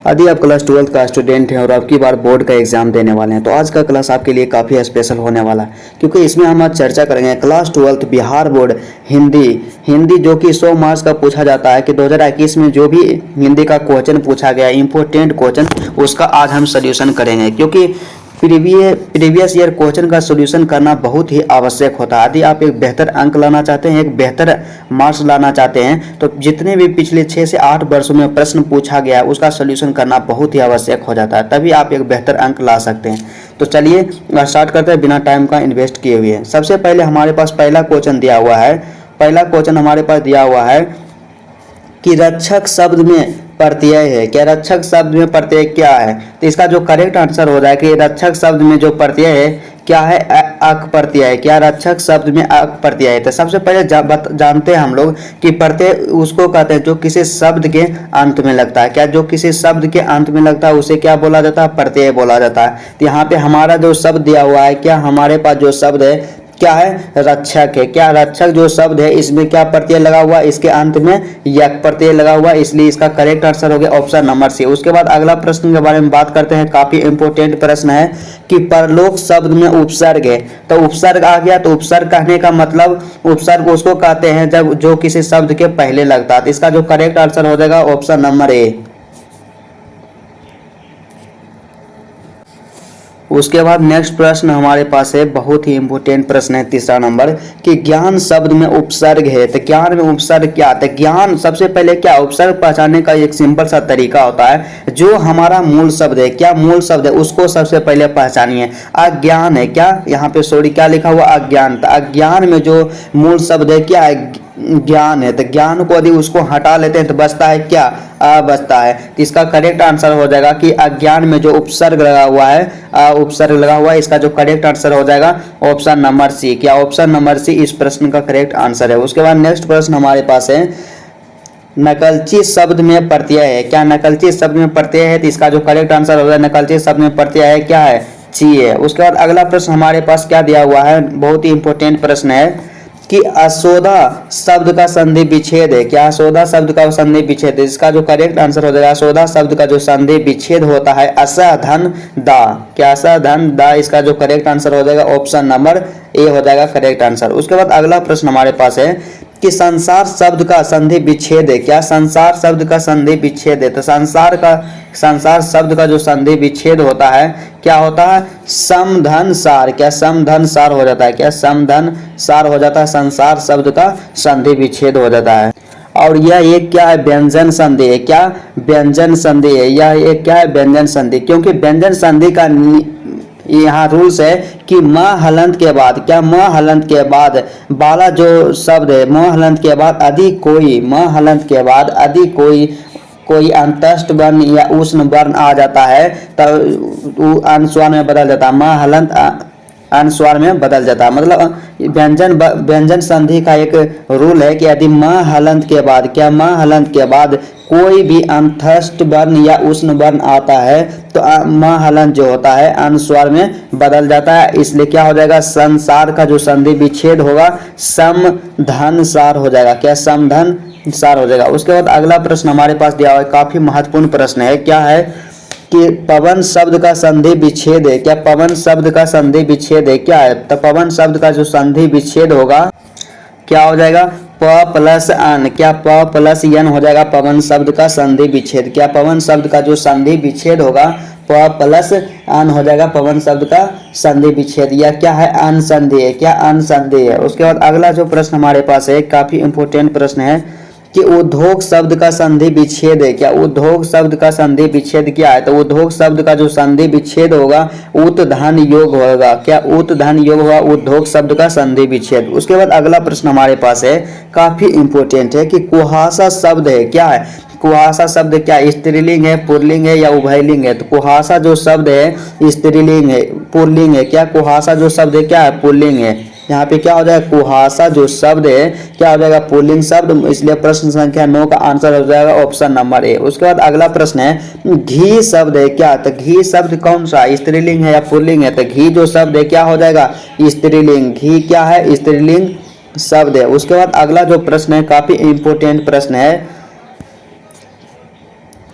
यदि आप class 12th का स्टूडेंट हैं और आपकी बार बोर्ड का एग्जाम देने वाले हैं तो आज का क्लास आपके लिए काफ़ी स्पेशल होने वाला है, क्योंकि इसमें हम आज चर्चा करेंगे class 12th Bihar board Hindi जो कि 100 मार्क्स का पूछा जाता है कि 2021 में जो भी हिंदी का क्वेश्चन पूछा गया इंपॉर्टेंट क्वेश्चन उसका आज हम सोल्यूशन करेंगे, क्योंकि प्रीवियस ईयर क्वेश्चन का सोल्यूशन करना बहुत ही आवश्यक होता है। यदि आप एक बेहतर अंक लाना चाहते हैं, एक बेहतर मार्क्स लाना चाहते हैं, तो जितने भी पिछले 6 से 8 वर्षों में प्रश्न पूछा गया है उसका सोल्यूशन करना बहुत ही आवश्यक हो जाता है, तभी आप एक बेहतर अंक ला सकते हैं। तो चलिए स्टार्ट करते हैं बिना टाइम का इन्वेस्ट किए हुए। सबसे पहले हमारे पास पहला क्वेश्चन दिया हुआ है। पहला क्वेश्चन हमारे पास दिया हुआ है कि रक्षक शब्द में प्रत्यय है क्या? रक्षक शब्द में प्रत्यय क्या है? तो इसका जो करेक्ट आंसर हो जाए कि रक्षक शब्द में जो प्रत्यय है क्या है? अक प्रत्यय है। क्या रक्षक शब्द में अक प्रत्यय है? तो सबसे पहले जानते हैं हम लोग कि प्रत्यय उसको कहते हैं जो किसी शब्द के अंत में लगता है। क्या जो किसी शब्द के अंत में लगता है उसे क्या बोला जाता है? प्रत्यय बोला जाता है। तो यहाँ पे हमारा जो शब्द दिया हुआ है, क्या हमारे पास जो शब्द है क्या है? रक्षक है। क्या रक्षक जो शब्द है इसमें क्या प्रत्यय लगा हुआ? इसके अंत में यक प्रत्यय लगा हुआ, इसलिए इसका करेक्ट आंसर हो गया ऑप्शन नंबर सी। उसके बाद अगला प्रश्न के बारे में बात करते हैं। काफी इंपॉर्टेंट प्रश्न है कि परलोक शब्द में उपसर्ग है। तो उपसर्ग आ गया, तो उपसर्ग कहने का मतलब उपसर्ग उसको कहते हैं जब जो किसी शब्द के पहले लगता है। तो इसका जो करेक्ट आंसर हो जाएगा ऑप्शन नंबर ए। उसके बाद नेक्स्ट प्रश्न हमारे पास है, बहुत ही इंपॉर्टेंट प्रश्न है, तीसरा नंबर कि ज्ञान शब्द में उपसर्ग है। तो ज्ञान में उपसर्ग क्या आता है? ज्ञान सबसे पहले क्या उपसर्ग पहचानने का एक सिंपल सा तरीका होता है। जो हमारा मूल शब्द है, क्या मूल शब्द है उसको सबसे पहले पहचानिए। अज्ञान है क्या? यहाँ पे सॉरी क्या लिखा हुआ? अज्ञान। तो अज्ञान में जो मूल शब्द है क्या है? ज्ञान है। तो ज्ञान को यदि उसको हटा लेते हैं तो बचता है क्या? बचता है। तो इसका करेक्ट आंसर हो जाएगा कि अज्ञान में जो उपसर्ग लगा हुआ है उपसर्ग लगा हुआ है, इसका जो करेक्ट आंसर हो जाएगा ऑप्शन नंबर सी। क्या ऑप्शन नंबर सी इस प्रश्न का करेक्ट आंसर है। उसके बाद नेक्स्ट प्रश्न हमारे पास है, नकलची शब्द में प्रत्यय है। क्या नकलची शब्द में प्रत्यय है? तो इसका जो करेक्ट आंसर हो जाएगा नकलची शब्द में प्रत्यय है क्या है? ची है। उसके बाद अगला प्रश्न हमारे पास क्या दिया हुआ है, बहुत ही इंपॉर्टेंट प्रश्न है कि असोदा शब्द का संधि विच्छेद है। क्या असोदा शब्द का संधि विच्छेद है? इसका जो करेक्ट आंसर हो जाएगा असोदा शब्द का जो संधि विच्छेद होता है असधन दा। क्या असधन दा? इसका जो करेक्ट आंसर हो जाएगा ऑप्शन नंबर ए हो जाएगा करेक्ट आंसर। उसके बाद अगला प्रश्न हमारे पास है कि संसार शब्द का संधि विच्छेद है। क्या संसार शब्द का संधि विच्छेद है? तो संसार शब्द का जो संधि विच्छेद होता है क्या होता है? समधन सार। क्या समधन सार हो जाता है? क्या समधन सार हो जाता है? संसार शब्द का संधि विच्छेद हो जाता है। और यह एक क्या है? व्यंजन संधि है। क्या व्यंजन संधि है? यह एक क्या है? व्यंजन संधि। क्योंकि व्यंजन संधि का यहाँ रूल्स है कि म हलंत के बाद, क्या म हलंत के बाद वाला जो शब्द है, म हलंत के बाद अधिक कोई, म हलंत के बाद अधिक कोई अंतस्थ वर्ण या उष्ण वर्ण आ जाता है तो अनुस्वार में बदल जाता है। म हलंत अनुस्वार में बदल जाता है। मतलब व्यंजन संधि का एक रूल है कि यदि म हलंत के बाद, क्या म हलंत के बाद कोई भी अंतस्थ वर्ण या उष्ण वर्ण आता है तो म हलंत जो होता है अनुस्वार में बदल जाता है। इसलिए क्या हो जाएगा? संसार का जो संधि विच्छेद होगा समधन सार हो जाएगा। क्या समधन सार हो जाएगा। उसके बाद अगला प्रश्न हमारे पास दिया हुआ है, काफी महत्वपूर्ण प्रश्न है। क्या है कि पवन शब्द का संधि विच्छेद है। क्या पवन शब्द का संधि विच्छेद है? क्या है? तो पवन शब्द का जो संधि विच्छेद होगा क्या हो जाएगा? प प्लस अन। क्या प प्लस यन हो जाएगा पवन शब्द का संधि विच्छेद। क्या पवन शब्द का जो संधि विच्छेद होगा प प्लस अन हो जाएगा पवन शब्द का संधि विच्छेद। या क्या है? अन संधि है। क्या अन संधि है। उसके बाद अगला जो प्रश्न हमारे पास है, काफी इंपॉर्टेंट प्रश्न है कि उद्योग शब्द का संधि विच्छेद है। क्या उद्योग शब्द का संधि विच्छेद क्या है? तो उद्योग शब्द का जो संधि विच्छेद होगा उत धन योग होगा। क्या उत धन योग होगा उद्योग शब्द का संधि विच्छेद। उसके बाद अगला प्रश्न हमारे पास है, काफी इंपॉर्टेंट है कि कुहासा शब्द है। क्या है? कुहासा शब्द क्या स्त्रीलिंग है, पुल्लिंग है या उभयलिंग है? तो कुहासा जो शब्द है स्त्रीलिंग है, पुल्लिंग है। क्या कुहासा जो शब्द है क्या है? पुल्लिंग है। यहाँ पे क्या हो जाएगा? कुहासा जो शब्द है क्या हो जाएगा? पुल्लिंग शब्द। इसलिए प्रश्न संख्या 9 का आंसर हो जाएगा ऑप्शन नंबर ए। उसके बाद अगला प्रश्न है, घी शब्द है क्या? तो घी शब्द कौन सा स्त्रीलिंग है या पुल्लिंग है? तो घी जो शब्द है क्या हो जाएगा? स्त्रीलिंग। घी क्या है? स्त्रीलिंग शब्द है। उसके बाद अगला जो प्रश्न है काफी इंपॉर्टेंट प्रश्न है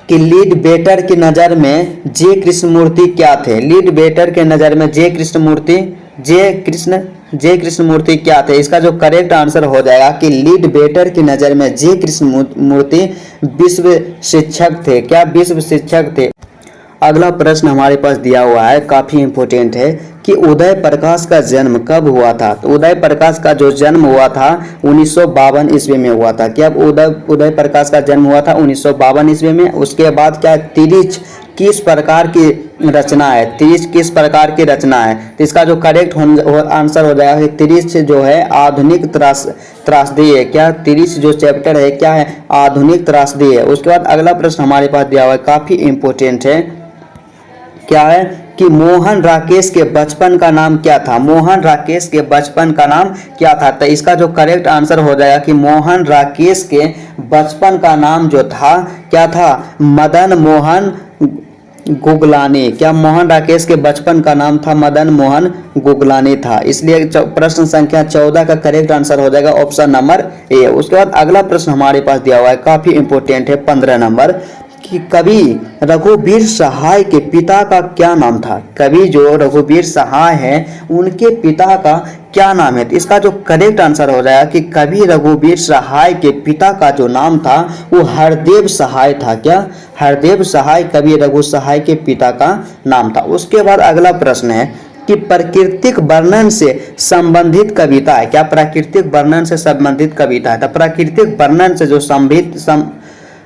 कि लीड बेटर की नज़र में जे कृष्णमूर्ति क्या थे। लीड बेटर के नज़र में जे कृष्णमूर्ति क्या थे। इसका जो करेक्ट आंसर हो जाएगा कि लीड बेटर की नज़र में जे कृष्णमूर्ति विश्व शिक्षक थे। क्या विश्व शिक्षक थे। अगला प्रश्न हमारे पास दिया हुआ है, काफ़ी इंपॉर्टेंट है कि उदय प्रकाश का जन्म कब हुआ था। तो उदय प्रकाश का जो जन्म हुआ था 1952 ईस्वी में हुआ था। क्या उदय प्रकाश का जन्म हुआ था 1952 ईस्वी में। उसके बाद क्या तिरिच किस प्रकार की रचना है। तिरिच किस प्रकार की रचना है। तो इसका जो करेक्ट आंसर हो जाएगा कि तिरिच जो है आधुनिक त्रासदी है। क्या तिरिच जो चैप्टर है क्या है, आधुनिक त्रासदी है। उसके बाद अगला प्रश्न हमारे पास दिया हुआ है, काफ़ी इंपॉर्टेंट है, क्या है कि मोहन राकेश के बचपन का नाम क्या था। मोहन राकेश के बचपन का नाम क्या था। तो इसका जो करेक्ट आंसर हो जाएगा कि मोहन राकेश के बचपन का नाम जो था क्या था, मदन मोहन गुगलानी। क्या मोहन राकेश के बचपन का नाम था मदन मोहन गुगलानी था। इसलिए प्रश्न संख्या 14 का करेक्ट आंसर हो जाएगा ऑप्शन नंबर ए। उसके बाद अगला प्रश्न हमारे पास दिया हुआ है, काफी इंपॉर्टेंट है, 15 नंबर, कि कवि रघुवीर सहाय के पिता का क्या नाम था। कवि जो रघुवीर सहाय है उनके पिता का क्या नाम है। तो इसका जो करेक्ट आंसर हो जाएगा कि कवि रघुवीर सहाय के पिता का जो नाम था वो हरदेव सहाय था। क्या हरदेव सहाय कवि रघु सहाय के पिता का नाम था। उसके बाद अगला प्रश्न है कि प्राकृतिक वर्णन से संबंधित कविता है। क्या प्राकृतिक वर्णन से संबंधित कविता है। तो प्राकृतिक वर्णन से जो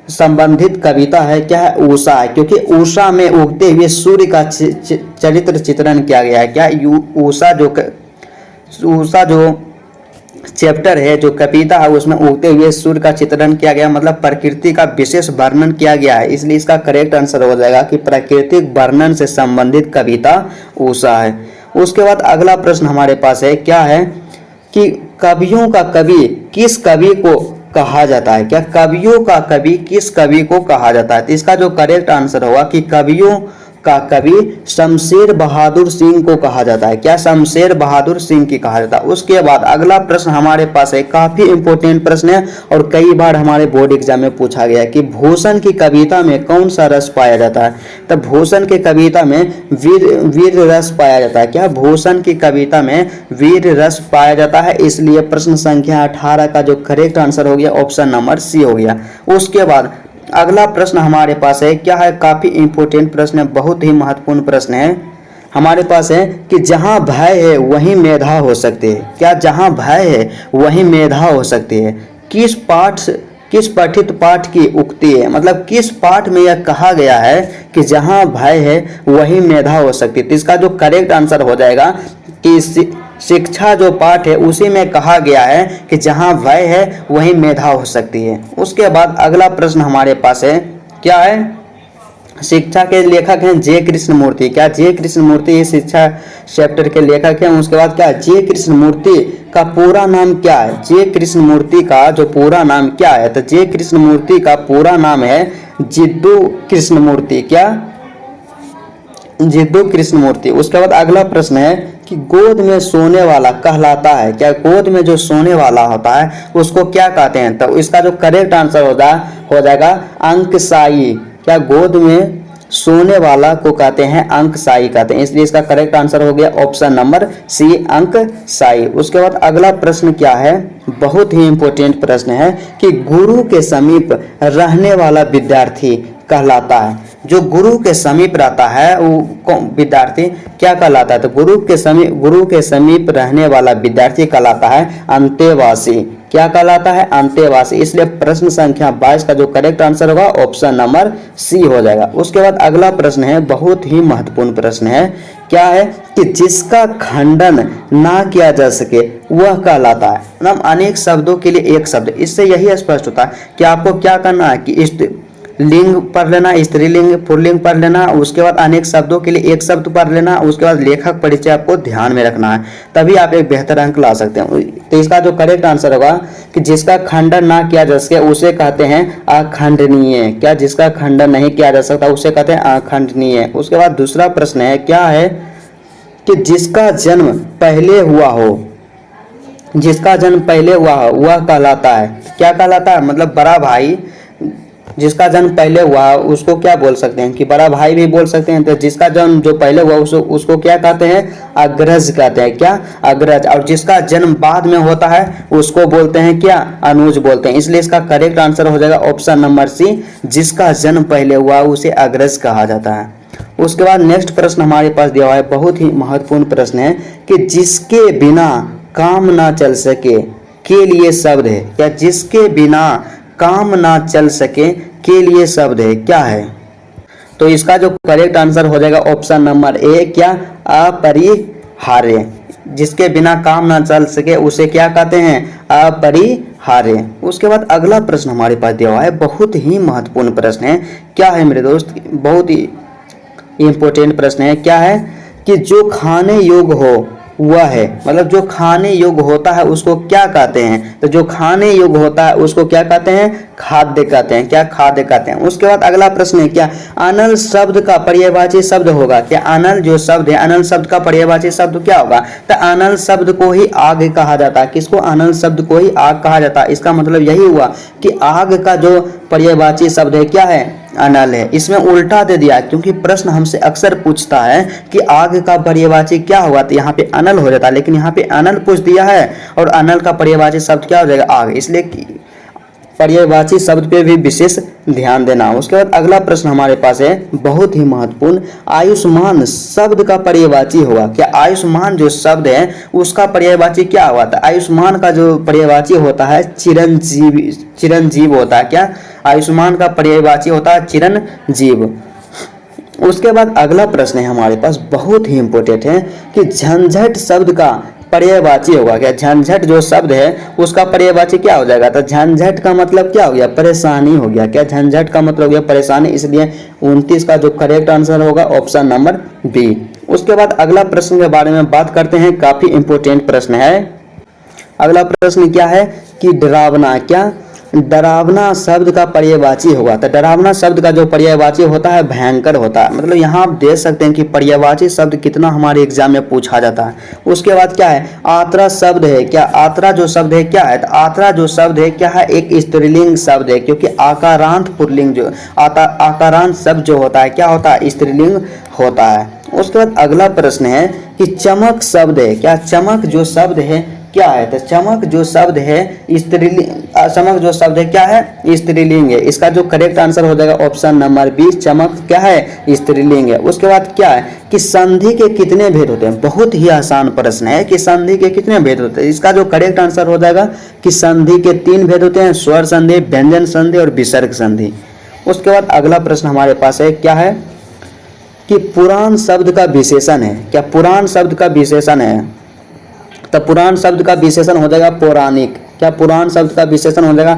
संबंधित कविता है क्या है, उषा है। क्योंकि उषा में उगते हुए सूर्य का चरित्र चित्रण किया गया है। क्या उषा जो चैप्टर है, जो कविता है, उसमें उगते हुए सूर्य का चित्रण किया गया, मतलब प्रकृति का विशेष वर्णन किया गया है। इसलिए इसका करेक्ट आंसर हो जाएगा कि प्राकृतिक वर्णन से संबंधित कविता उषा है। उसके बाद अगला प्रश्न हमारे पास है, क्या है कि कवियों का कवि किस कवि को कहा जाता है। क्या कवियों का कवि किस कवि को कहा जाता है। तो इसका जो करेक्ट आंसर होगा कि कवियों का कवि शमशेर बहादुर सिंह को कहा जाता है। क्या शमशेर बहादुर सिंह की कहा जाता है। उसके बाद अगला प्रश्न हमारे पास है, काफी इंपॉर्टेंट प्रश्न है और कई बार हमारे बोर्ड एग्जाम में पूछा गया कि भूषण की कविता में कौन सा रस पाया जाता है। तो भूषण की कविता में वीर रस पाया जाता है। क्या भूषण की कविता में वीर रस पाया जाता है। इसलिए प्रश्न संख्या 18 का जो करेक्ट आंसर हो गया ऑप्शन नंबर सी हो गया। उसके बाद अगला प्रश्न हमारे पास है, क्या है, काफी इंपॉर्टेंट प्रश्न है, बहुत ही महत्वपूर्ण प्रश्न है हमारे पास है कि जहां भय है वहीं मेधा हो सकती है। क्या जहां भय है वहीं मेधा हो सकती है। किस पठित पाठ की उक्ति है। मतलब किस पाठ में यह कहा गया है कि जहां भय है वहीं मेधा हो सकती है। तो इसका जो करेक्ट आंसर हो जाएगा कि शिक्षा जो पाठ है उसी में कहा गया है कि जहां भय है वहीं मेधा हो सकती है। उसके बाद अगला प्रश्न हमारे पास है, क्या है, शिक्षा के लेखक हैं जे कृष्णमूर्ति। क्या जे कृष्णमूर्ति शिक्षा चैप्टर के लेखक हैं। उसके बाद क्या, जे कृष्णमूर्ति का पूरा नाम क्या है। जे कृष्णमूर्ति का जो पूरा नाम क्या है। तो जे कृष्णमूर्ति का पूरा नाम है जिद्दू कृष्णमूर्ति। क्या, जिद्दू कृष्णमूर्ति। उसके बाद अगला प्रश्न है कि गोद में सोने वाला कहलाता है। क्या गोद में जो सोने वाला होता है उसको क्या कहते हैं। तो इसका जो करेक्ट आंसर हो जाएगा अंकशाई। क्या गोद में सोने वाला को कहते हैं अंकशाई कहते हैं। इसलिए इसका करेक्ट आंसर हो गया ऑप्शन नंबर सी अंकशाई। उसके बाद अगला प्रश्न क्या है, बहुत ही इंपॉर्टेंट प्रश्न है कि गुरु के समीप रहने वाला विद्यार्थी कहलाता है। जो गुरु के समीप रहता है वो विद्यार्थी क्या कहलाता है। तो गुरु के समीप रहने वाला विद्यार्थी कहलाता है अंतेवासी। क्या कहलाता है, अंतेवासी। इसलिए प्रश्न संख्या 22 का जो करेक्ट आंसर होगा ऑप्शन नंबर सी हो जाएगा। उसके बाद अगला प्रश्न है, बहुत ही महत्वपूर्ण प्रश्न है, क्या है कि जिसका खंडन ना किया जा सके वह कहलाता है। मतलब अनेक शब्दों के लिए एक शब्द। इससे यही स्पष्ट होता है कि आपको क्या करना है कि लिंग पढ़ लेना, स्त्रीलिंग पुल्लिंग पढ़ लेना, उसके बाद अनेक शब्दों के लिए एक शब्द पढ़ लेना, उसके बाद लेखक परिचय आपको ध्यान में रखना है, तभी आप एक बेहतर अंक ला सकते हैं। तो इसका जो करेक्ट आंसर होगा कि जिसका खंडन ना किया जा सके उसे कहते हैं अखंडनीय। क्या, जिसका खंडन नहीं किया जा सकता उसे कहते हैं अखंडनीय। उसके बाद दूसरा प्रश्न है, क्या है कि जिसका जन्म पहले हुआ हो, जिसका जन्म पहले हुआ हो वह कहलाता है। क्या कहलाता है, मतलब बड़ा भाई जिसका जन्म पहले हुआ उसको क्या बोल सकते हैं कि बड़ा भाई भी बोल सकते हैं। तो जिसका जन्म जो पहले हुआ उसको क्या कहते हैं, अग्रज कहते हैं, क्या, अग्रज। और जिसका जन्म बाद में होता है उसको बोलते हैं क्या, अनुज बोलते हैं। इसलिए इसका करेक्ट आंसर हो जाएगा ऑप्शन नंबर सी, जिसका जन्म पहले हुआ उसे अग्रज कहा जाता है। उसके बाद नेक्स्ट प्रश्न हमारे पास दिया हुआ है, बहुत ही महत्वपूर्ण प्रश्न है कि जिसके बिना काम ना चल सके के लिए शब्द है, या जिसके बिना काम ना चल सके के लिए शब्द है, क्या है। तो इसका जो करेक्ट आंसर हो जाएगा ऑप्शन नंबर ए, क्या, अपरिहार्य। जिसके बिना काम ना चल सके उसे क्या कहते हैं, अपरिहार्य। उसके बाद अगला प्रश्न हमारे पास दिया हुआ है, बहुत ही महत्वपूर्ण प्रश्न है। क्या है मेरे दोस्त, बहुत ही इंपॉर्टेंट प्रश्न है। क्या है कि जो खाने योग्य हो वह है, मतलब जो खाने योग्य होता है उसको क्या कहते हैं। तो जो खाने योग्य होता है उसको क्या कहते हैं, खाद्य कहते हैं, क्या, खाद्य कहते हैं। उसके बाद अगला प्रश्न है, क्या अनल शब्द का पर्यायवाची शब्द होगा। क्या अनल जो शब्द है, अनल शब्द का पर्यायवाची शब्द क्या होगा। तो अनल शब्द को ही आग कहा जाता है। किसको, अनल शब्द को ही आग कहा जाता है। इसका मतलब यही हुआ कि आग का जो पर्यायवाची शब्द है क्या है, अनल है। इसमें उल्टा दे दिया क्योंकि प्रश्न हमसे अक्सर पूछता है कि आग का पर्यायवाची क्या होगा, तो यहाँ पे अनल हो जाता है, लेकिन यहाँ पे अनल पूछ दिया है और अनल का पर्यायवाची शब्द क्या हो जाएगा, आग। इसलिए पर्यायवाची शब्द पे भी विशेष ध्यान देना। उसके बाद अगला प्रश्न हमारे पास है, बहुत ही महत्वपूर्ण, आयुष्मान शब्द का पर्यायवाची होगा। क्या आयुष्मान जो शब्द है उसका पर्यायवाची क्या होगा। तो आयुष्मान का जो पर्यायवाची होता है चिरंजीव होता है। क्या, आयुष्मान का पर्यायवाची होता है चिरंजीव। उसके बाद अगला प्रश्न है हमारे पास, बहुत ही इंपॉर्टेंट है कि झंझट शब्द का पर्यायवाची होगा। क्या झंझट जो शब्द है उसका पर्यायवाची क्या हो जाएगा। तो झंझट का मतलब क्या हो गया, परेशानी हो गया। क्या, झंझट का मतलब हो गया परेशानी। इसलिए 29 का जो करेक्ट आंसर होगा ऑप्शन नंबर बी। उसके बाद अगला प्रश्न के बारे में बात करते हैं, काफी इंपॉर्टेंट प्रश्न है। अगला प्रश्न क्या है कि डरावना, क्या, डरावना शब्द का पर्यायवाची होगा। तो डरावना शब्द का जो पर्यायवाची होता है भयंकर होता है। मतलब यहाँ आप देख सकते हैं कि पर्यायवाची शब्द कितना हमारे एग्जाम में पूछा जाता है। उसके बाद क्या है, आत्रा शब्द है। क्या, आत्रा जो शब्द है क्या है। तो आत्रा जो शब्द है क्या है, एक स्त्रीलिंग शब्द है, क्योंकि आकारांत पुल्लिंग जो आकारांत शब्द जो होता है क्या होता है, स्त्रीलिंग होता है। उसके बाद अगला प्रश्न है कि चमक शब्द है। क्या, चमक जो शब्द है क्या है। तो चमक जो शब्द है स्त्रीलिंग, चमक जो शब्द है क्या है, स्त्रीलिंग है। इसका जो करेक्ट आंसर हो जाएगा ऑप्शन नंबर बी, चमक क्या है, स्त्रीलिंग है। उसके बाद क्या है कि संधि के कितने भेद होते हैं। बहुत ही आसान प्रश्न है कि संधि के कितने भेद होते हैं। इसका जो करेक्ट आंसर हो जाएगा कि संधि के 3 भेद होते हैं, स्वर संधि, व्यंजन संधि और विसर्ग संधि। उसके बाद अगला प्रश्न हमारे पास है, क्या है कि पुराण शब्द का विशेषण है। क्या, पुराण शब्द का विशेषण है। तो पुराण शब्द का विशेषण हो जाएगा पौराणिक। क्या, पुराण शब्द का विशेषण हो जाएगा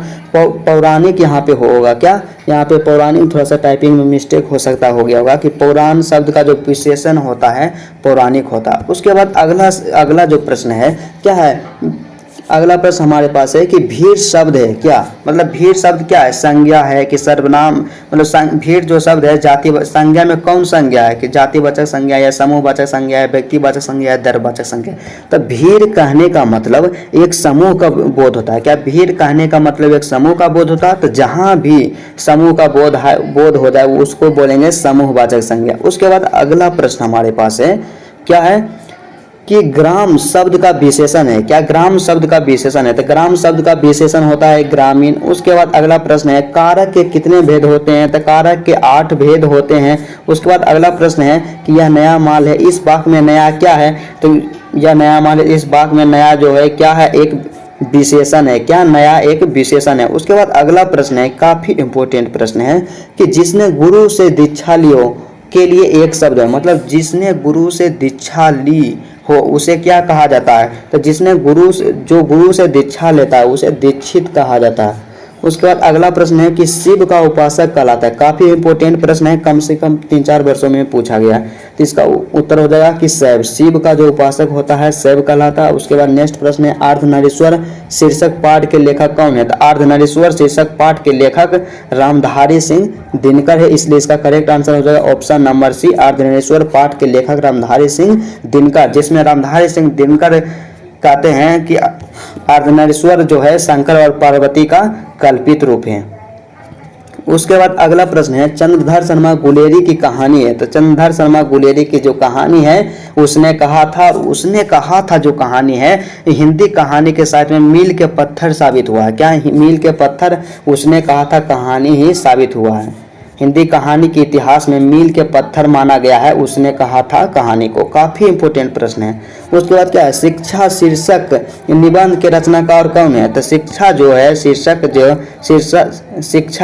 पौराणिक। यहाँ पे होगा क्या, यहाँ पे पौराणिक, थोड़ा सा टाइपिंग में मिस्टेक हो सकता हो गया होगा कि पौराण शब्द का जो विशेषण होता है पौराणिक होता है। उसके बाद अगला जो प्रश्न है क्या है, अगला प्रश्न हमारे पास है कि भीड़ शब्द है। क्या, मतलब भीड़ शब्द क्या है, संज्ञा है कि सर्वनाम। मतलब भीड़ जो शब्द है जाति संज्ञा में कौन संज्ञा है, कि जातिवाचक संज्ञा या समूहवाचक संज्ञा है, व्यक्तिवाचक संज्ञा है, दर्वाचक संज्ञा। तो भीड़ कहने का मतलब एक समूह का बोध होता है। क्या, भीड़ कहने का मतलब एक समूह का बोध होता है। तो जहाँ भी समूह का बोध हो जाए उसको बोलेंगे समूहवाचक संज्ञा। उसके बाद अगला प्रश्न हमारे पास है, क्या है कि ग्राम शब्द का विशेषण है। क्या, ग्राम शब्द का विशेषण है। तो ग्राम शब्द का विशेषण होता है ग्रामीण। उसके बाद अगला प्रश्न है, कारक के कितने भेद होते हैं। तो कारक के 8 भेद होते हैं। उसके बाद अगला प्रश्न है कि यह नया माल है, इस वाक्य में नया क्या है। तो यह नया माल है, इस वाक्य में नया जो है क्या है, एक विशेषण है। क्या, नया एक विशेषण है। उसके बाद अगला प्रश्न है, काफी इंपॉर्टेंट प्रश्न है कि जिसने गुरु से दीक्षा लियो के लिए एक शब्द है। मतलब जिसने गुरु से दीक्षा ली हो उसे क्या कहा जाता है। तो जिसने जो गुरु से दीक्षा लेता है उसे दीक्षित कहा जाता है। उसके बाद अगला प्रश्न है कि शिव का उपासक कहलाता है। काफी इंपॉर्टेंट प्रश्न है, कम से कम 3-4 वर्षों में पूछा गया है। तो इसका उत्तर हो जाएगा कि शैव। शिव का जो उपासक होता है शैव कहलाता है। उसके बाद नेक्स्ट प्रश्न है, अर्धनारीश्वर शीर्षक पाठ के लेखक कौन है। तो अर्धनारीश्वर शीर्षक पाठ के लेखक रामधारी सिंह दिनकर है। इसलिए इसका करेक्ट आंसर हो जाएगा ऑप्शन नंबर सी, अर्धनारीश्वर पाठ के लेखक रामधारी सिंह दिनकर, जिसमें रामधारी सिंह दिनकर कहते हैं कि अर्धनारीश्वर जो है शंकर और पार्वती का कल्पित रूप है। उसके बाद अगला प्रश्न है चंद्रधर शर्मा गुलेरी की कहानी है। तो चंद्रधर शर्मा गुलेरी की जो कहानी है उसने कहा था जो कहानी है हिंदी कहानी के साथ में मील के पत्थर साबित हुआ है। क्या मील के पत्थर उसने कहा था कहानी ही साबित हुआ है। हिंदी कहानी के इतिहास में मील के पत्थर माना गया है, उसने कहा था कहानी को। काफी इंपोर्टेंट प्रश्न है। उसके बाद क्या है शिक्षा शीर्षक निबंध के रचनाकार कौन है। तो शिक्षा जो है शिक्षा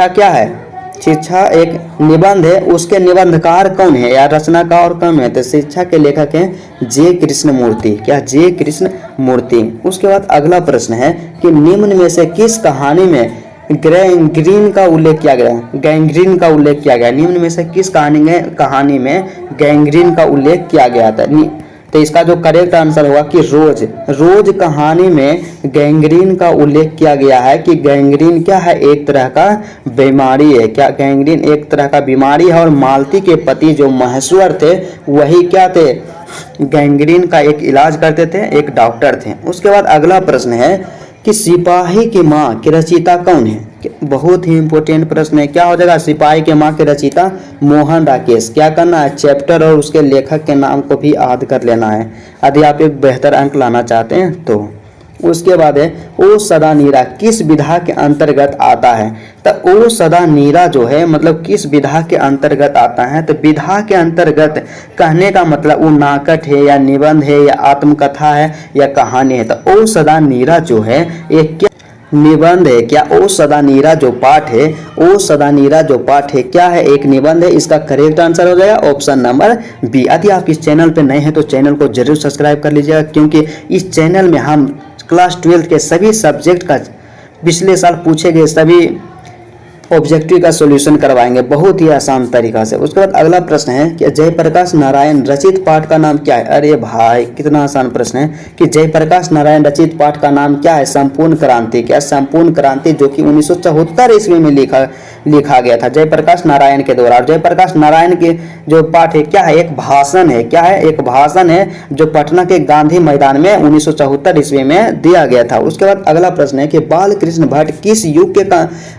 क्या है, शिक्षा एक निबंध है, उसके निबंधकार कौन है या रचनाकार कौन है। तो शिक्षा के लेखक हैं जे कृष्णमूर्ति। क्या जे कृष्णमूर्ति। उसके बाद अगला प्रश्न है कि निम्न में से किस कहानी में गैंग्रीन का उल्लेख किया गया। गैंग्रीन का उल्लेख किया गया। निम्न में से किस कहानी में गैंग्रीन का उल्लेख किया गया था। तो इसका जो करेक्ट आंसर होगा कि रोज कहानी में गैंग्रीन का उल्लेख किया गया है कि गैंग्रीन क्या है, एक तरह का बीमारी है। क्या गैंग्रीन एक तरह का बीमारी है और मालती के पति जो महेश्वर थे वही क्या थे, गैंग्रीन का एक इलाज करते थे, एक डॉक्टर थे। उसके बाद अगला प्रश्न है कि सिपाही की माँ की रचयिता कौन है। बहुत ही इंपॉर्टेंट प्रश्न है। क्या हो जाएगा, सिपाही के माँ के रचयिता मोहन राकेश। क्या करना है, चैप्टर और उसके लेखक के नाम को भी याद कर लेना है यदि आप एक बेहतर अंक लाना चाहते हैं तो। उसके बाद है ओ सदा नीरा किस विधा के अंतर्गत आता है। तो ओ सदा नीरा जो है मतलब किस विधा के अंतर्गत आता है। तो विधा के अंतर्गत कहने का मतलब वो नाटक है या निबंध है या आत्मकथा है या कहानी है। तो ओ सदा नीरा जो है एक क्या निबंध है। क्या ओ सदा नीरा जो पाठ है, ओ सदा नीरा जो पाठ है क्या है, एक निबंध है। इसका करेक्ट आंसर हो जाएगा ऑप्शन नंबर बी। यदि आप इस चैनल पे नए हैं तो चैनल को जरूर सब्सक्राइब कर लीजिएगा क्योंकि इस चैनल में हम क्लास 12 के सभी सब्जेक्ट का पिछले साल पूछे गए सभी ऑब्जेक्टिव का सॉल्यूशन करवाएंगे बहुत ही आसान तरीका से। उसके बाद अगला प्रश्न है कि जयप्रकाश नारायण रचित पाठ का नाम क्या है। अरे भाई कितना आसान प्रश्न है कि जयप्रकाश नारायण रचित पाठ का नाम क्या है, संपूर्ण क्रांति। क्या संपूर्ण क्रांति जो कि 1974 ईस्वी में लिखा गया था जयप्रकाश नारायण के द्वारा। जयप्रकाश नारायण के जो पाठ है क्या है, एक भाषण है। क्या है, एक भाषण है जो पटना के गांधी मैदान में 1974 ईस्वी में दिया गया था। उसके बाद अगला प्रश्न है कि बाल कृष्ण भट्ट किस युग के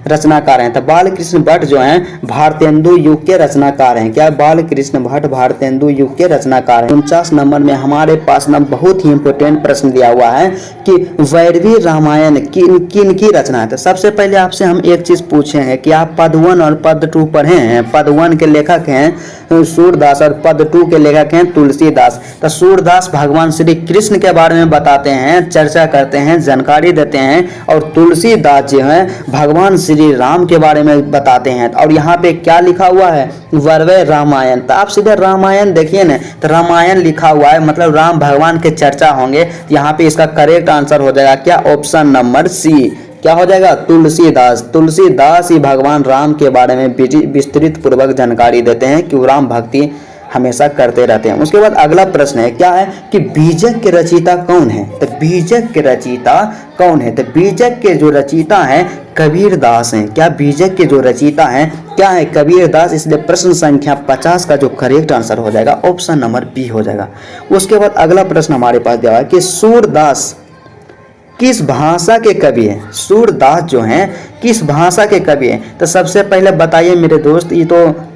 रचनाकार हैं। बाल कृष्ण भट्ट जो हैं भारतेंदु युग के रचनाकार हैं। क्या बाल कृष्ण भट्ट भारतेंदु युग के रचनाकार हैं। 49 नंबर में हमारे पास ना बहुत ही इंपोर्टेंट प्रश्न दिया हुआ है कि वैरवी रामायण किन की रचना है। तो सबसे पहले आपसे हम एक चीज पूछे हैं कि आप पद 1 और पद 2 पढ़े हैं। पद 1 के लेखक हैं सूरदास और पद 2 के लेखक हैं तुलसीदास। तो सूरदास भगवान श्री कृष्ण के बारे में बताते हैं, चर्चा करते हैं, जानकारी देते हैं और तुलसीदास जो है भगवान श्री राम के बारे में बताते हैं। और यहाँ पे क्या लिखा हुआ है, वैरवी रामायण। तो आप सीधे रामायण देखिए ना, तो रामायण लिखा हुआ है मतलब राम भगवान के चर्चा होंगे। यहाँ पे इसका करेक्ट आंसर हो जाएगा क्या, ऑप्शन नंबर सी। क्या हो जाएगा, तुलसीदास। तुलसीदास ही भगवान राम के बारे में विस्तृत पूर्वक जानकारी देते हैं कि वो राम भक्ति हमेशा करते रहते हैं। उसके बाद अगला प्रश्न है क्या है कि बीजक के रचयिता कौन है। तो बीजक के रचयिता कौन है। तो बीजक के जो रचयिता हैं कबीर दास हैं। क्या बीजक के जो रचयिता हैं क्या है, कबीर दास। इसलिए प्रश्न संख्या 50 का जो करेक्ट आंसर हो जाएगा ऑप्शन नंबर बी हो जाएगा। उसके बाद अगला प्रश्न हमारे पास दिया है कि सूरदास किस भाषा के कवि हैं। सूरदास जो हैं किस भाषा के कवि हैं। तो सबसे पहले बताइए मेरे दोस्त, ये तो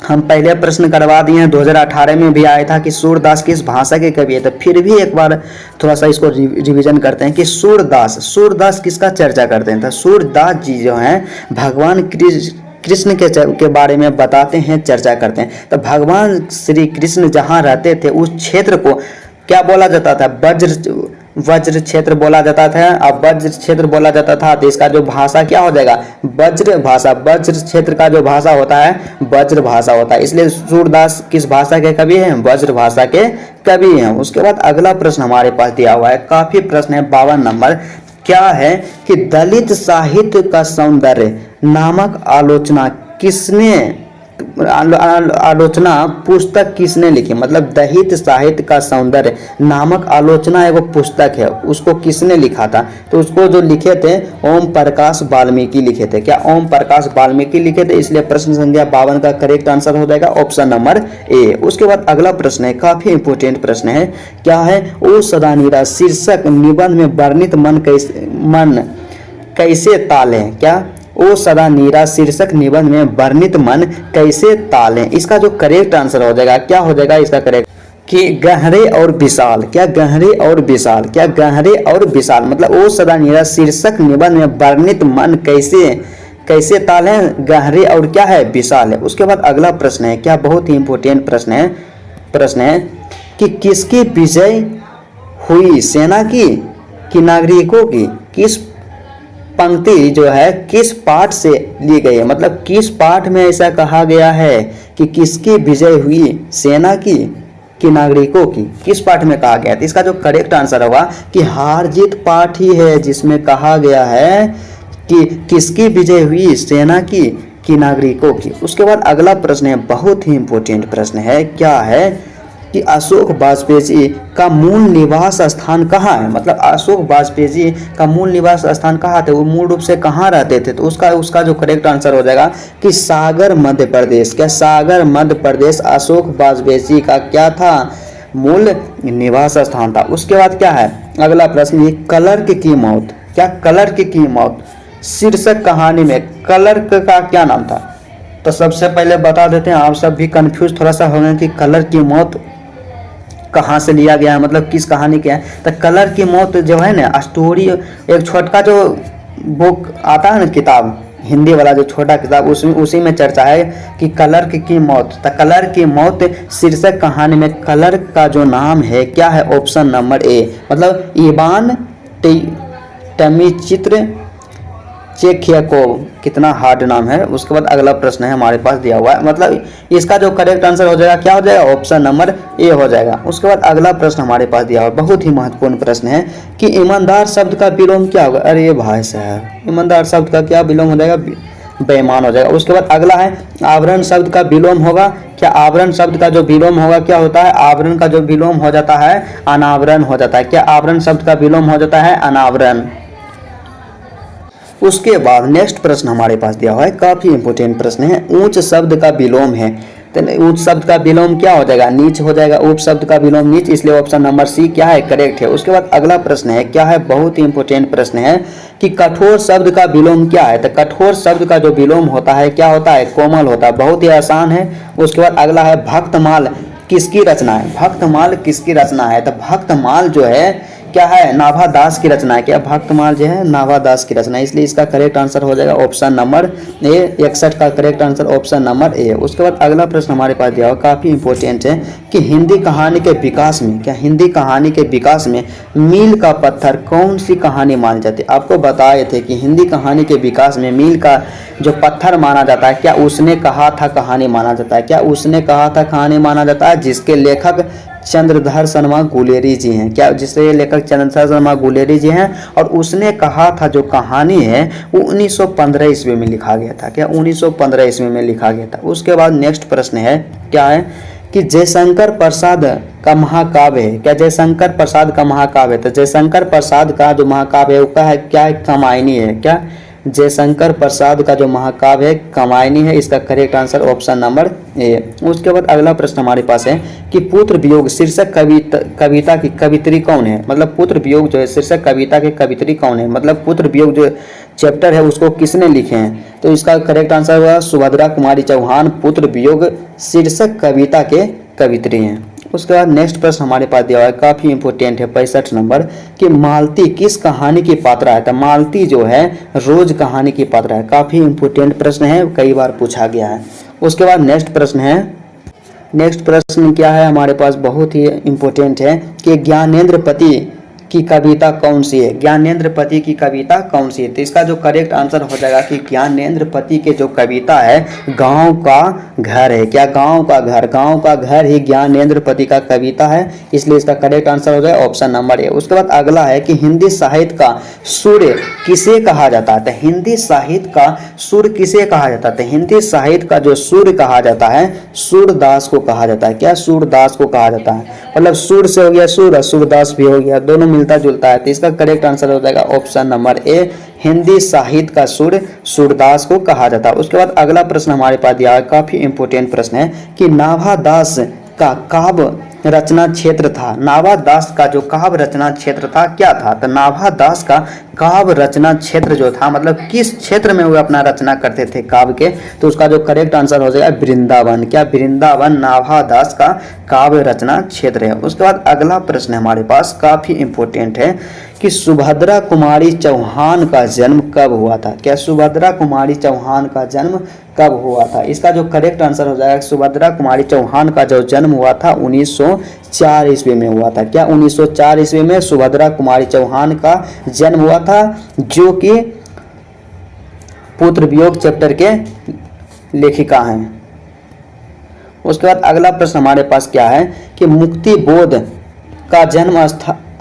हम पहले प्रश्न करवा दिए हैं, 2018 में भी आया था कि सूरदास किस भाषा के कवि है। तो फिर भी एक बार थोड़ा सा इसको रिवीजन करते हैं कि सूरदास किसका चर्चा करते हैं। तो सूरदास जी जो हैं भगवान कृष्ण के बारे में बताते हैं, चर्चा करते हैं। तो भगवान श्री कृष्ण जहाँ रहते थे उस क्षेत्र को क्या बोला जाता था, वज्र क्षेत्र बोला जाता था। अब वज्र क्षेत्र बोला जाता था तो इसका जो भाषा क्या हो जाएगा, वज्र भाषा। वज्र क्षेत्र का जो भाषा होता है वज्र भाषा होता है। इसलिए सूरदास किस भाषा के कवि हैं, वज्र भाषा के कवि हैं। उसके बाद अगला प्रश्न हमारे पास दिया हुआ है, काफी प्रश्न है 52 नंबर। क्या है कि दलित साहित्य का सौंदर्य नामक आलोचना पुस्तक किसने लिखी। मतलब दलित साहित्य का सौंदर्य नामक आलोचना एगो पुस्तक है, उसको किसने लिखा था। तो उसको जो लिखे थे ओम प्रकाश वाल्मीकि लिखे थे। क्या ओम प्रकाश वाल्मीकि लिखे थे। इसलिए प्रश्न संख्या 52 का करेक्ट आंसर हो जाएगा ऑप्शन नंबर ए। उसके बाद अगला प्रश्न है, काफी इंपोर्टेंट प्रश्न है। क्या है, ओ सदा नीरा शीर्षक निबंध में वर्णित मन कैसे ताले। क्या ओ सदा नीरा शीर्षक निबंध में वर्णित मन कैसे तालें। इसका जो करेक्ट आंसर हो जाएगा, क्या हो जाएगा इसका करेक्ट कि गहरे और विशाल। क्या गहरे और विशाल, क्या गहरे और विशाल मतलब ओ सदा नीरा शीर्षक निबंध में वर्णित मन कैसे ताल है, गहरे और क्या है, विशाल है। उसके बाद अगला प्रश्न है, क्या बहुत ही इंपॉर्टेंट प्रश्न है कि किसकी विजय हुई, सेना की कि नागरिकों की। किस पंक्ति जो है किस पाठ से ली गई है, मतलब किस पाठ में ऐसा कहा गया है कि किसकी विजय हुई, सेना की कि नागरिकों की, किस पाठ में कहा गया है। तो इसका जो करेक्ट आंसर होगा कि हार जीत पाठ ही है जिसमें कहा गया है कि किसकी विजय हुई, सेना की कि नागरिकों की। उसके बाद अगला प्रश्न है, बहुत ही इंपॉर्टेंट प्रश्न है, क्या है कि अशोक वाजपेयी जी का मूल निवास स्थान कहाँ है। मतलब अशोक वाजपेयी जी का मूल निवास स्थान कहाँ थे, वो मूल रूप से कहाँ रहते थे। तो उसका जो करेक्ट आंसर हो जाएगा कि सागर मध्य प्रदेश। क्या सागर मध्य प्रदेश अशोक वाजपेयी जी का क्या था, मूल निवास स्थान था। उसके बाद क्या है अगला प्रश्न, ये क्लर्क की मौत। क्या क्लर्क की मौत शीर्षक कहानी में क्लर्क का क्या नाम था। तो सबसे पहले बता देते हैं, आप सब भी कंफ्यूज थोड़ा सा हो गए कि क्लर्क की मौत कहाँ से लिया गया है, मतलब किस कहानी के है। तो क्लर्क की मौत जो है ना स्टोरी, एक छोटा जो बुक आता है ना किताब, हिंदी वाला जो छोटा किताब, उसी में चर्चा है कि क्लर्क की मौत। तो क्लर्क की मौत शीर्षक कहानी में क्लर्क का जो नाम है क्या है, ऑप्शन नंबर ए, मतलब इवान टमीचित्र चेख्याकोव। कितना हार्ड नाम है। उसके बाद अगला प्रश्न है हमारे पास दिया हुआ है, मतलब इसका जो करेक्ट आंसर हो जाएगा क्या हो जाएगा, ऑप्शन नंबर ए हो जाएगा। उसके बाद अगला प्रश्न हमारे पास दिया हुआ है, बहुत ही महत्वपूर्ण प्रश्न है कि ईमानदार शब्द का विलोम क्या होगा। अरे भाई साहब, ईमानदार शब्द का क्या विलोम हो जाएगा, बेईमान हो जाएगा। उसके बाद अगला है आवरण शब्द का विलोम होगा। क्या आवरण शब्द का जो विलोम होगा क्या होता है, आवरण का जो विलोम हो जाता है अनावरण हो जाता है। क्या आवरण शब्द का विलोम हो जाता है, अनावरण। उसके बाद नेक्स्ट प्रश्न हमारे पास दिया हुआ है, काफी इंपोर्टेंट प्रश्न है, ऊंच शब्द का विलोम है। तो ऊंच शब्द का विलोम क्या हो जाएगा, नीच हो जाएगा। उप शब्द का विलोम नीच, इसलिए ऑप्शन नंबर सी क्या है, करेक्ट है। उसके बाद अगला प्रश्न है, क्या है, बहुत ही इंपोर्टेंट प्रश्न है कि कठोर शब्द का विलोम क्या है। तो कठोर शब्द का जो विलोम होता है क्या होता है, कोमल होता है, बहुत ही आसान है। उसके बाद अगला है भक्तमाल किसकी रचना है। भक्तमाल किसकी रचना है, तो भक्तमाल जो है क्या है, नाभा दास की रचना है। क्या भक्तमाल जो है नाभा दास की रचना है, इसलिए इसका करेक्ट आंसर हो जाएगा ऑप्शन नंबर ए, 61 का correct answer option number A. उसके बाद अगला प्रश्न हमारे पास दिया हुआ काफी इंपॉर्टेंट है कि हिंदी कहानी के विकास में, क्या हिंदी कहानी के विकास में मील का पत्थर कौन सी कहानी मानी जाती है। आपको बताए थे कि हिंदी कहानी के विकास में मील का जो पत्थर माना जाता है, क्या उसने कहा था कहानी माना जाता है। क्या उसने कहा था कहानी माना जाता है, जिसके लेखक चंद्रधर शर्मा गुलेरी जी हैं। क्या जिसके लेखक चंद्रधर शर्मा गुलेरी जी हैं, और उसने कहा था जो कहानी है वो 1915 ईस्वी में लिखा गया था। क्या 1915 ईस्वी में लिखा गया था। उसके बाद नेक्स्ट प्रश्न है, क्या है कि जयशंकर प्रसाद का महाकाव्य है। क्या जयशंकर प्रसाद का महाकाव्य है। तो जयशंकर प्रसाद का जो महाकाव्य है वो क्या है, क्या कामायनी है। क्या जयशंकर प्रसाद का जो महाकाव्य है कामायनी है, इसका correct answer option number A. उसके बाद अगला प्रश्न हमारे पास है कि पुत्र वियोग शीर्षक कविता की कवित्री कौन है। मतलब पुत्र वियोग जो है शीर्षक कविता के कवित्री कौन है, मतलब पुत्र वियोग जो चैप्टर है उसको किसने लिखे हैं। तो इसका करेक्ट आंसर होगा सुभद्रा कुमारी चौहान पुत्र वियोग शीर्षक कविता के कवित्री हैं। उसके बाद नेक्स्ट प्रश्न हमारे पास दिया हुआ है, काफी इंपोर्टेंट है, 65 नंबर कि मालती किस कहानी की पात्रा है। तो मालती जो है रोज कहानी की पात्रा है। काफी इंपोर्टेंट प्रश्न है, कई बार पूछा गया है। उसके बाद नेक्स्ट प्रश्न क्या है हमारे पास, बहुत ही इंपोर्टेंट है कि ज्ञानेंद्रपति की कविता कौन सी है। ज्ञानेंद्रपति की कविता कौन सी है। तो इसका जो करेक्ट आंसर हो जाएगा कि ज्ञानेंद्रपति के जो कविता है गांव का घर है। क्या गांव का घर ही ज्ञानेंद्रपति का कविता है, इसलिए इसका करेक्ट आंसर हो जाएगा ऑप्शन नंबर ए। उसके बाद अगला है कि हिंदी साहित्य का सूर्य किसे कहा जाता है। हिंदी साहित्य का सूर्य किसे कहा जाता है। हिंदी साहित्य का जो सूर्य कहा जाता है सूरदास को कहा जाता है। क्या सूरदास को कहा जाता है, मतलब सूर्य से हो गया सूर्य, सूरदास भी हो गया, दोनों मिलता जुलता है। तो इसका करेक्ट आंसर हो जाएगा ऑप्शन नंबर ए, हिंदी साहित्य का सूर्य सूरदास को कहा जाता है। उसके बाद अगला प्रश्न हमारे पास दिया है, काफी इंपोर्टेंट प्रश्न है कि नाभा दास का काव्य रचना क्षेत्र था। नाभा दास का जो काव्य रचना क्षेत्र था क्या था। तो नाभा दास का काव्य रचना क्षेत्र जो था, मतलब किस क्षेत्र में वो अपना रचना करते थे काव्य के, तो उसका जो करेक्ट आंसर हो जाएगा वृंदावन। क्या वृंदावन नाभादास का काव्य रचना क्षेत्र है। उसके बाद अगला प्रश्न हमारे पास काफी इंपॉर्टेंट है कि सुभद्रा कुमारी चौहान का जन्म कब हुआ था। क्या सुभद्रा कुमारी चौहान का जन्म कब हुआ था। इसका जो करेक्ट आंसर हो जाएगा सुभद्रा कुमारी चौहान का जो जन्म हुआ था 1904 ईस्वी में हुआ था। क्या 1904 ईस्वी में सुभद्रा कुमारी चौहान का जन्म हुआ था, जो कि पुत्र वियोग चैप्टर के लेखिका हैं। उसके बाद अगला प्रश्न हमारे पास क्या है कि मुक्ति बोध का जन्म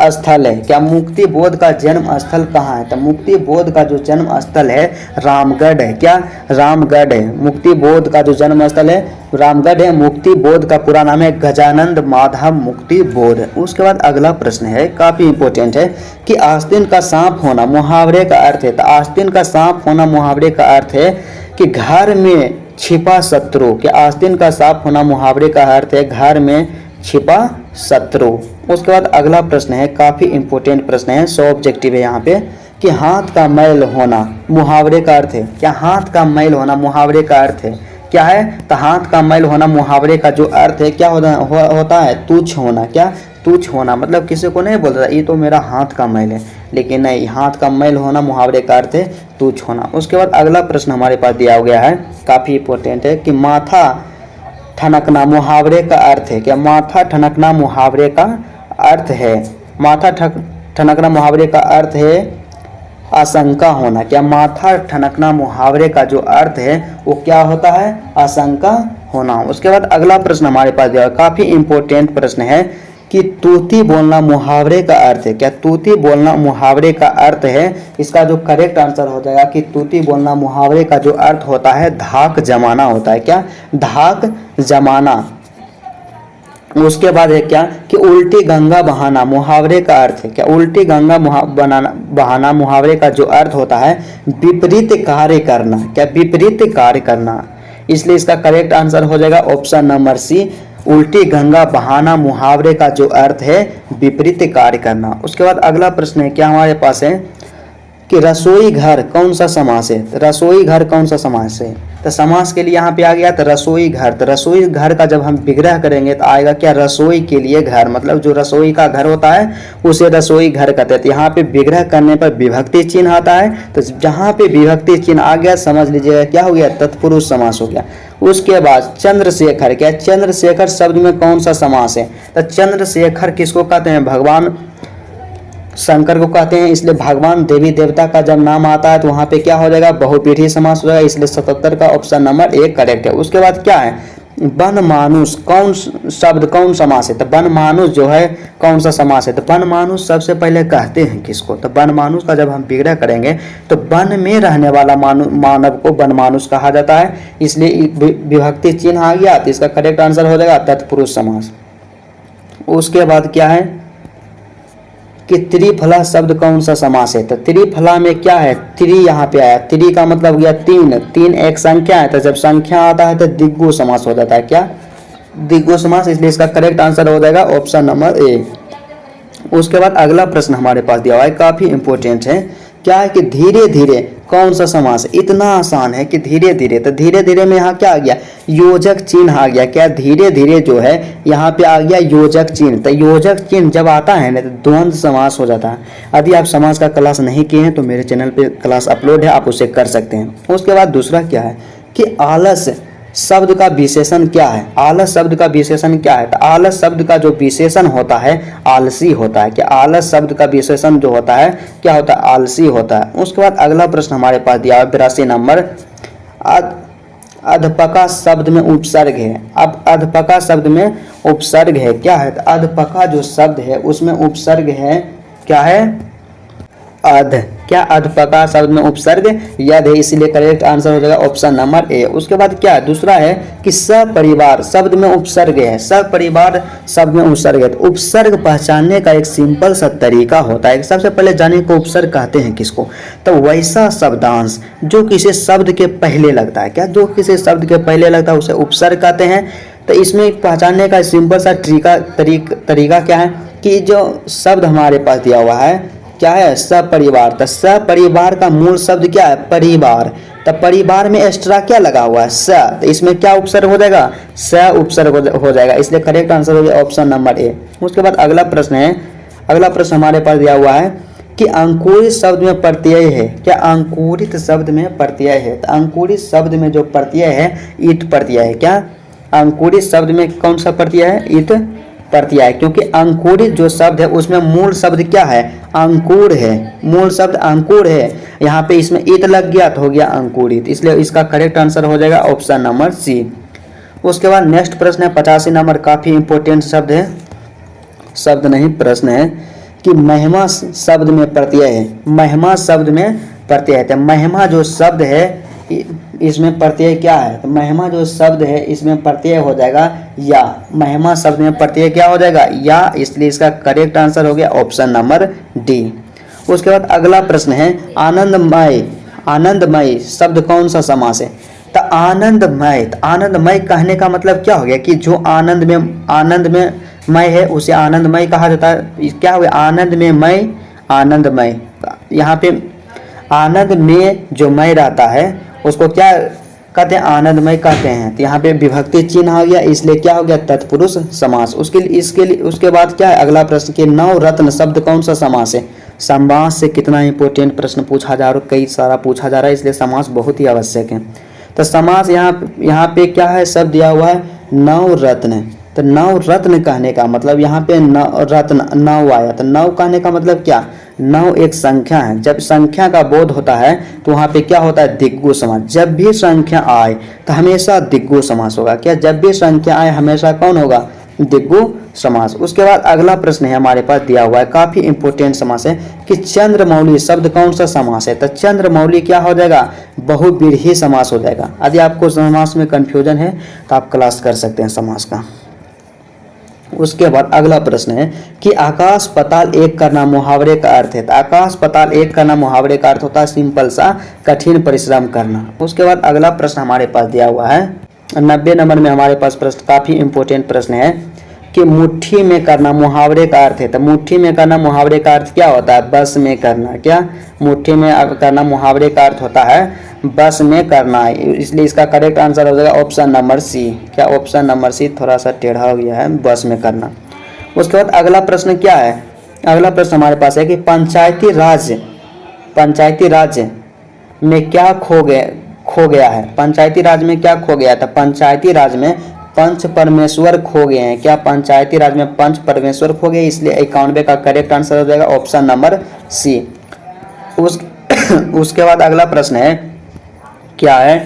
स्थल है। क्या मुक्ति बोध का जन्म स्थल कहाँ है। तो मुक्ति बोध का जो जन्म स्थल है रामगढ़ है। क्या रामगढ़ है। मुक्ति बोध का जो जन्म स्थल है रामगढ़ है। मुक्ति बोध का पूरा नाम है गजानंद माधव मुक्ति बोध। उसके बाद अगला प्रश्न है काफी इंपॉर्टेंट है कि आस्तीन का सांप होना मुहावरे का अर्थ है। तो आस्तीन का सांप होना मुहावरे का अर्थ है कि घर में छिपा शत्रु। कि आस्तीन का सांप होना मुहावरे का अर्थ है घर में छिपा शत्रु। उसके बाद अगला प्रश्न है काफी इंपॉर्टेंट प्रश्न है, 100 ऑब्जेक्टिव है यहाँ पे कि हाथ का मैल होना मुहावरे का अर्थ है। क्या हाथ का मैल होना मुहावरे का अर्थ है क्या है। तो हाथ का मैल होना मुहावरे का जो अर्थ है क्या होता है तुच्छ होना। क्या तुच्छ होना, मतलब किसी को नहीं बोलता ये तो मेरा हाथ का मैल है, लेकिन नहीं, हाथ का मैल होना मुहावरे का अर्थ है तुच्छ होना। उसके बाद अगला प्रश्न हमारे पास दिया गया है काफी इंपॉर्टेंट है कि माथा ठनकना मुहावरे का अर्थ है। क्या माथा ठनकना मुहावरे का अर्थ है। माथा ठनकना मुहावरे का अर्थ है आशंका होना। क्या माथा ठनकना मुहावरे का जो अर्थ है वो क्या होता है आशंका होना। उसके बाद अगला प्रश्न हमारे पास दिया काफी इंपॉर्टेंट प्रश्न है कि तूती बोलना मुहावरे का अर्थ है। क्या तूती बोलना मुहावरे का अर्थ है। इसका जो करेक्ट आंसर हो जाएगा कि तूती बोलना मुहावरे का जो अर्थ होता है धाक जमाना होता है। क्या धाक जमाना। उसके बाद है क्या कि उल्टी गंगा बहाना मुहावरे का अर्थ है। क्या उल्टी गंगा बहाना मुहावरे का जो अर्थ होता है विपरीत कार्य करना। क्या विपरीत कार्य करना। इसलिए इसका करेक्ट आंसर हो जाएगा ऑप्शन नंबर सी, उल्टी गंगा बहाना मुहावरे का जो अर्थ है विपरीत कार्य करना। उसके बाद अगला प्रश्न है क्या हमारे पास है कि रसोई घर कौन सा समास है। रसोई घर कौन सा समास है। तो समास के लिए यहाँ पे आ गया तो रसोई घर। तो रसोई घर का जब हम विग्रह करेंगे तो आएगा क्या रसोई के लिए घर, मतलब जो रसोई का घर होता है उसे रसोई घर कहते हैं। तो यहाँ पे विग्रह करने पर विभक्ति चिन्ह आता है, तो जहाँ पे विभक्ति चिन्ह आ गया समझ लीजिएगा क्या हो गया तत्पुरुष समास हो गया। उसके बाद चंद्रशेखर। क्या चंद्रशेखर शब्द में कौन सा समास है। तो चंद्रशेखर किसको कहते हैं भगवान शंकर को कहते हैं, इसलिए भगवान देवी देवता का जब नाम आता है तो वहाँ पे क्या हो जाएगा बहुपीठीय समास हो जाएगा, इसलिए 77 का ऑप्शन नंबर 1 करेक्ट है। उसके बाद क्या है वन मानुष कौन शब्द कौन समास है। तो वन मानुष जो है कौन सा समास है। तो वन मानुष सबसे पहले कहते हैं किसको। तो वन मानुष का जब हम विग्रह करेंगे तो वन में रहने वाला मानव को वन मानुष कहा जाता है, इसलिए विभक्ति चिन्ह आ गया तो इसका करेक्ट आंसर हो जाएगा तत्पुरुष समास। उसके बाद क्या है कि त्रिफला शब्द कौन सा समास है। तो त्रिफला में क्या है त्रि यहाँ पे आया, त्रि का मतलब गया तीन, तीन एक संख्या है, तो जब संख्या आता है तो द्विगु समास हो जाता है। क्या द्विगु समास, इसलिए इसका करेक्ट आंसर हो जाएगा ऑप्शन नंबर ए। उसके बाद अगला प्रश्न हमारे पास दिया हुआ है काफी इंपॉर्टेंट है, क्या है कि धीरे धीरे कौन सा समास है। इतना आसान है कि धीरे धीरे, तो धीरे धीरे में यहाँ क्या आ गया योजक चिन्ह आ गया। क्या धीरे धीरे जो है यहाँ पे आ गया योजक चिन्ह। तो योजक चिन्ह जब आता है ना तो द्वंद्व समास हो जाता है। यदि आप समास का क्लास नहीं किए हैं तो मेरे चैनल पे क्लास अपलोड है, आप उसे कर सकते हैं। उसके बाद दूसरा क्या है कि आलस शब्द का विशेषण क्या है। आलस शब्द का विशेषण क्या है। तो आलस शब्द का जो विशेषण होता है आलसी होता है। क्या आलस शब्द का विशेषण जो होता है क्या होता है आलसी होता है। उसके बाद अगला प्रश्न हमारे पास दिया है 82 नंबर, अधपका शब्द में उपसर्ग है। अब अधपका शब्द में उपसर्ग है क्या है। तो अधपका जो शब्द है उसमें उपसर्ग है क्या है अध। क्या अधपका शब्द में उपसर्ग यद है, इसलिए करेक्ट आंसर हो जाएगा ऑप्शन नंबर ए। उसके बाद क्या है दूसरा है कि सपरिवार शब्द में उपसर्ग है। सपरिवार शब्द में उपसर्ग है। तो उपसर्ग पहचानने का एक सिंपल सा तरीका होता है। सबसे पहले जाने को उपसर्ग कहते हैं किसको। तो वैसा शब्दांश जो किसी शब्द के पहले लगता है। क्या जो किसी शब्द के पहले लगता है उसे उपसर्ग कहते हैं। तो इसमें पहचानने का सिंपल सा तरीका क्या है कि जो शब्द हमारे पास दिया हुआ है क्या है, सपरिवार। तो सपरिवार का मूल शब्द क्या है, परिवार। तो परिवार में एक्स्ट्रा क्या लगा हुआ है, स, तो इसमें क्या उपसर्ग हो जाएगा, स उपसर्ग हो जाएगा, इसलिए करेक्ट आंसर हो गया ऑप्शन नंबर ए। उसके बाद अगला प्रश्न है, अगला प्रश्न हमारे पास दिया हुआ है कि अंकुरित शब्द में प्रत्यय है, क्या अंकुरित शब्द में प्रत्यय है। तो अंकुरित शब्द में जो प्रत्यय है ईट प्रत्यय है। क्या अंकुरित शब्द में कौन सा प्रत्यय है, ईट प्रत्यय है, क्योंकि अंकुरित जो शब्द है उसमें मूल शब्द क्या है, अंकुर है, मूल शब्द अंकुर है। यहाँ पे इसमें ईट लग गया तो हो गया अंकुरित, इसलिए इसका करेक्ट आंसर हो जाएगा ऑप्शन नंबर सी। उसके बाद नेक्स्ट प्रश्न है 85 नंबर, काफी इंपॉर्टेंट शब्द है, शब्द नहीं प्रश्न है कि महिमा शब्द में प्रत्यय है, महिमा शब्द में प्रत्यय है। तो महिमा जो शब्द है इसमें प्रत्यय क्या है, तो महिमा जो शब्द है इसमें प्रत्यय हो जाएगा या, महिमा शब्द में प्रत्यय क्या हो जाएगा या, इसलिए इसका करेक्ट आंसर हो गया ऑप्शन नंबर डी। उसके बाद अगला प्रश्न है आनंदमय, आनंदमय शब्द कौन सा समास है। तो आनंदमय, आनंदमय कहने का मतलब क्या हो गया कि जो आनंद में मय है उसे आनंदमय कहा जाता है। क्या हुआ, आनंद में मय, आनंदमय। यहाँ पे आनंद में जो मय रहता है उसको क्या कहते हैं, आनंदमय कहते हैं। तो यहाँ पे विभक्ति चिन्ह आ गया, इसलिए क्या हो गया तत्पुरुष समास। उसके बाद क्या है अगला प्रश्न कि नवरत्न शब्द कौन सा समास है। समास से कितना इंपॉर्टेंट प्रश्न पूछा जा रहा है, कई सारा पूछा जा रहा है, इसलिए समास बहुत ही आवश्यक है। तो समास यहाँ पे क्या है, शब्द दिया हुआ है नवरत्न। तो नवरत्न कहने का मतलब यहाँ पे रत्न नव आया, तो नव कहने का मतलब क्या, नव एक संख्या है। जब संख्या का बोध होता है तो वहाँ पे क्या होता है, दिग्गु समास। जब भी संख्या आए तो हमेशा दिग्गु समास होगा। क्या, जब भी संख्या आए हमेशा कौन होगा, दिग्गु समास। उसके बाद अगला प्रश्न है हमारे पास दिया हुआ है, काफी इंपॉर्टेंट समास है कि चंद्रमौली शब्द कौन सा समास है। तो चंद्रमौली क्या हो जाएगा, बहुव्रीहि समास हो जाएगा। यदि आपको समास में कंफ्यूजन है तो आप क्लास कर सकते हैं समास का। उसके बाद अगला प्रश्न है कि आकाश पाताल एक करना मुहावरे का अर्थ है। तो आकाश पाताल एक करना मुहावरे का अर्थ होता है सिंपल सा कठिन परिश्रम करना। उसके बाद अगला प्रश्न हमारे पास दिया हुआ है 90 नंबर में हमारे पास प्रश्न, काफी इंपॉर्टेंट प्रश्न है कि मुट्ठी में करना मुहावरे का अर्थ है। तो मुट्ठी में करना मुहावरे का अर्थ क्या होता है, बस में करना। क्या, मुट्ठी में करना मुहावरे का अर्थ होता है बस में करना, इसलिए इसका करेक्ट आंसर हो जाएगा ऑप्शन नंबर सी। क्या, ऑप्शन नंबर सी थोड़ा सा टेढ़ा हो गया है, बस में करना। उसके बाद अगला प्रश्न क्या है, अगला प्रश्न हमारे पास है कि पंचायती राज में क्या खो गया है। पंचायती राज में क्या खो गया था, पंचायती राज में पंच परमेश्वर खो गए हैं। क्या, पंचायती राज में पंच परमेश्वर खो गए, इसलिए 91 का करेक्ट आंसर हो जाएगा ऑप्शन नंबर सी। उसके बाद अगला प्रश्न है क्या है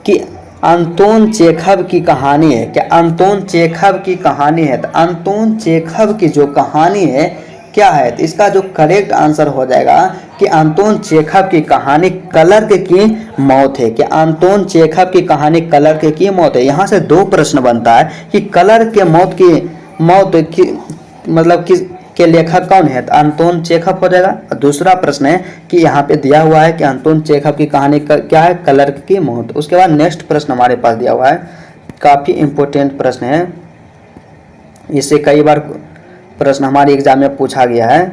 कि अंतोन चेखव की कहानी है। क्या, अंतोन चेखव की कहानी है। तो अंतोन चेखव की जो कहानी है क्या है, तो इसका जो करेक्ट आंसर हो जाएगा कि अंतोन चेखव की कहानी क्लर्क की मौत है। कि अंतोन चेखव की कहानी क्लर्क की मौत है। यहाँ से दो प्रश्न बनता है कि क्लर्क के मौत की मतलब के लेखक कौन है, तो अंतोन चेखव हो जाएगा। दूसरा प्रश्न है कि यहाँ पे दिया हुआ है कि अंतोन चेखव की कहानी क्या है, क्लर्क की मौत। उसके बाद नेक्स्ट प्रश्न हमारे पास दिया हुआ है, काफी इंपॉर्टेंट प्रश्न है, इससे कई बार प्रश्न हमारे एग्जाम में पूछा गया है।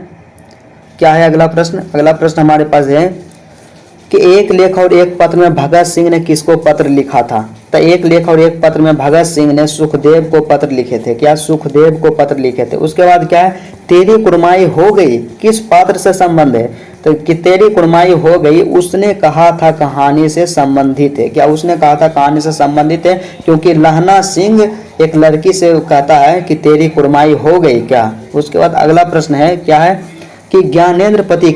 क्या है अगला प्रश्न, अगला प्रश्न हमारे पास है कि एक लेख और एक पत्र में भगत सिंह ने किसको पत्र लिखा था। तो एक लेख और एक पत्र में भगत सिंह ने सुखदेव को पत्र लिखे थे। क्या, सुखदेव को पत्र लिखे थे। उसके बाद क्या है, तेरी कुड़माई हो गई किस पात्र से संबंध है। तो कि तेरी कुड़माई हो गई उसने कहा था कहानी से संबंधित है। क्या, उसने कहा था कहानी से संबंधित है, क्योंकि लहना सिंह एक लड़की से कहता है कि तेरी कुड़माई हो गई। क्या, उसके बाद अगला प्रश्न है क्या है कि ज्ञानेंद्र पति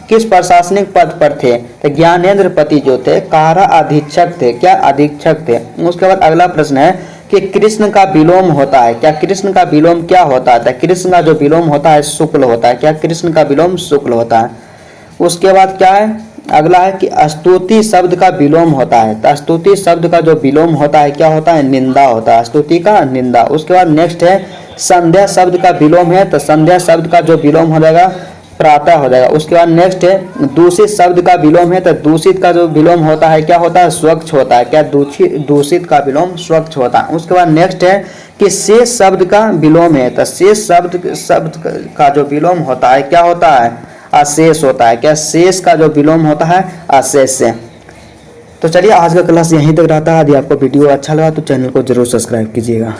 किस प्रशासनिक पद पर थे। तो ज्ञानेंद्र पति जो थे कारा अधीक्षक थे। क्या, अधीक्षक थे। उसके बाद अगला प्रश्न है कि कृष्ण का विलोम होता है। क्या, कृष्ण का विलोम क्या होता है। कृष्ण का जो विलोम होता है शुक्ल होता है। क्या, कृष्ण का विलोम शुक्ल होता है। उसके बाद क्या है अगला है कि स्तुति शब्द का विलोम होता है। तो स्तुति शब्द का जो विलोम होता है क्या होता है, निंदा होता है, स्तुति का निंदा। उसके बाद नेक्स्ट है संध्या शब्द का विलोम है। तो संध्या शब्द का जो विलोम हो जाएगा प्रातः हो जाएगा। उसके बाद नेक्स्ट है दूषित शब्द का विलोम है। तो दूषित का जो विलोम होता है क्या होता है, स्वच्छ होता है। क्या, दूषित का विलोम स्वच्छ होता है। उसके बाद नेक्स्ट है कि शेष शब्द का विलोम है। तो शेष शब्द का जो विलोम होता है क्या होता है, अशेष होता है। क्या शेष का जो विलोम होता है अशेष से। तो चलिए आज का क्लास यहीं तक रहता है। यदि आपको वीडियो अच्छा लगा तो चैनल को जरूर सब्सक्राइब कीजिएगा।